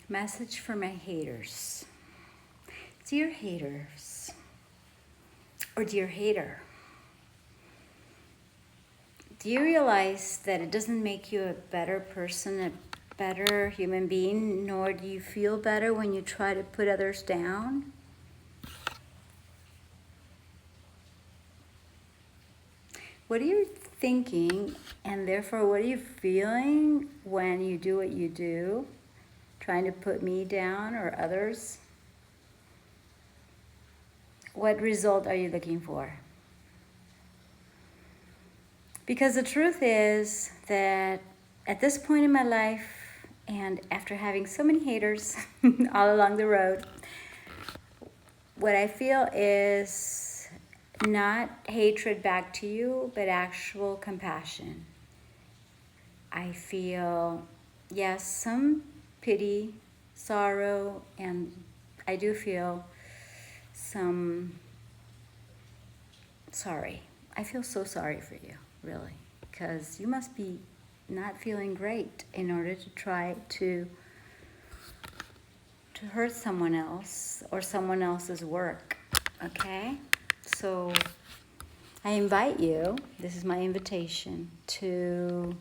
Message for my haters. Dear haters, or dear hater, do you realize that it doesn't make you a better person, a better human being, nor do you feel better when you try to put others down? What are you thinking, and therefore what are you feeling when you do what you do, trying to put me down or others? What result are you looking for? Because the truth is that at this point in my life, and after having so many haters all along the road, what I feel is not hatred back to you, but actual compassion. I feel, yes, some pity, sorrow, and I do feel some sorry. I feel so sorry for you, really, because you must be not feeling great in order to try to hurt someone else or someone else's work, okay? So I invite you, this is my invitation, to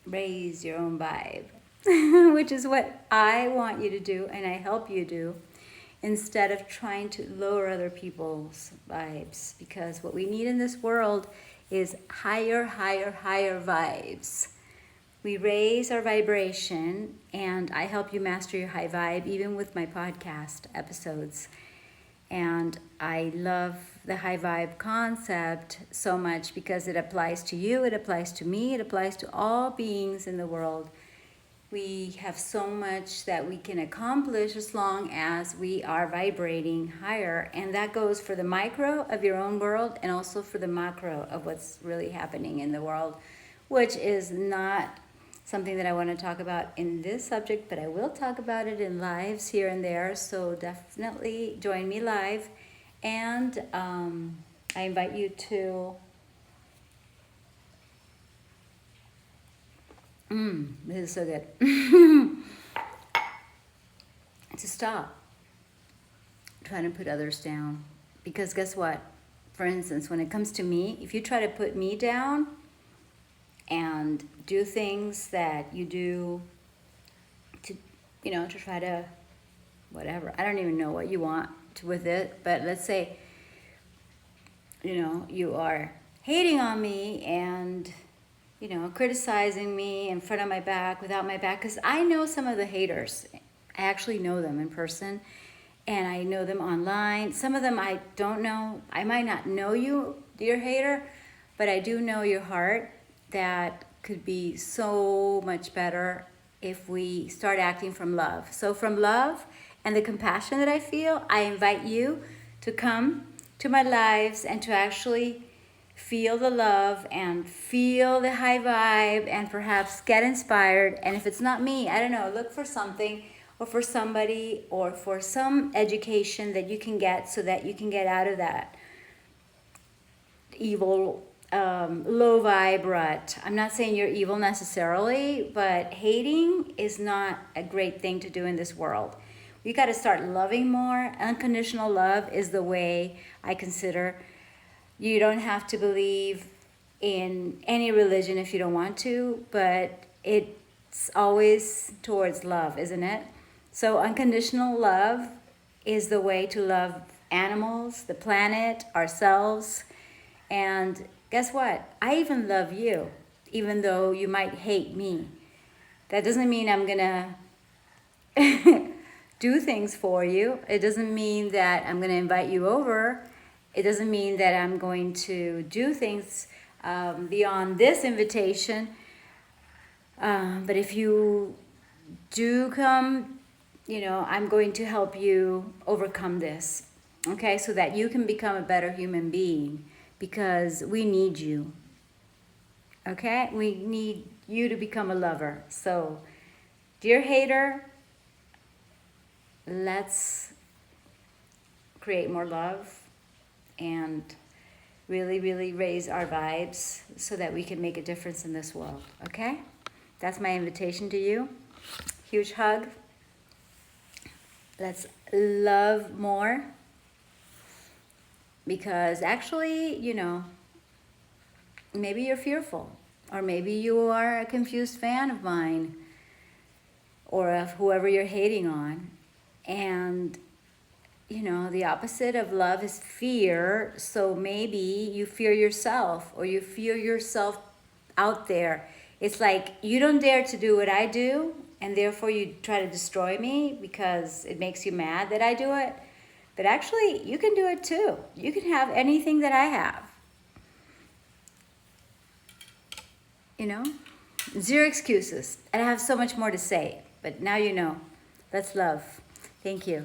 raise your own vibe, which is what I want you to do and I help you do, instead of trying to lower other people's vibes. Because what we need in this world is higher, higher, higher vibes. We raise our vibration, and I help you master your high vibe, even with my podcast episodes. And I love the high vibe concept so much because it applies to you, it applies to me, it applies to all beings in the world. We have so much that we can accomplish as long as we are vibrating higher. And that goes for the micro of your own world and also for the macro of what's really happening in the world, which is not something that I want to talk about in this subject, but I will talk about it in lives here and there. So definitely join me live. And I invite you to this is so good. To stop trying to put others down. Because guess what? For instance, when it comes to me, if you try to put me down and do things that you do to, to try to, whatever. I don't even know what you want with it, but let's say, you are hating on me and, criticizing me in front of my back, without my back, because I know some of the haters. I actually know them in person, and I know them online. Some of them I don't know. I might not know you, dear hater, but I do know your heart. That could be so much better if we start acting from love. So from love and the compassion that I feel, I invite you to come to my lives and to actually feel the love and feel the high vibe and perhaps get inspired. And if it's not me, I don't know, look for something or for somebody or for some education that you can get so that you can get out of that evil low vibe rut. I'm not saying you're evil necessarily, but hating is not a great thing to do in this world. We got to start loving more. Unconditional love is the way I consider. You don't have to believe in any religion if you don't want to, but it's always towards love, isn't it? So unconditional love is the way to love animals, the planet, ourselves, and guess what? I even love you, even though you might hate me. That doesn't mean I'm gonna do things for you. It doesn't mean that I'm gonna invite you over. It doesn't mean that I'm going to do things beyond this invitation. But if you do come, I'm going to help you overcome this, okay? So that you can become a better human being. Because we need you, okay? We need you to become a lover. So, dear hater, let's create more love and really, really raise our vibes so that we can make a difference in this world, okay? That's my invitation to you. Huge hug. Let's love more. Because actually, you know, maybe you're fearful. Or maybe you are a confused fan of mine. Or of whoever you're hating on. And, you know, the opposite of love is fear. So maybe you fear yourself. Or you fear yourself out there. It's like you don't dare to do what I do, and therefore you try to destroy me because it makes you mad that I do it. But actually, you can do it too. You can have anything that I have. You know? Zero excuses. And I have so much more to say, but now you know. Let's love. Thank you.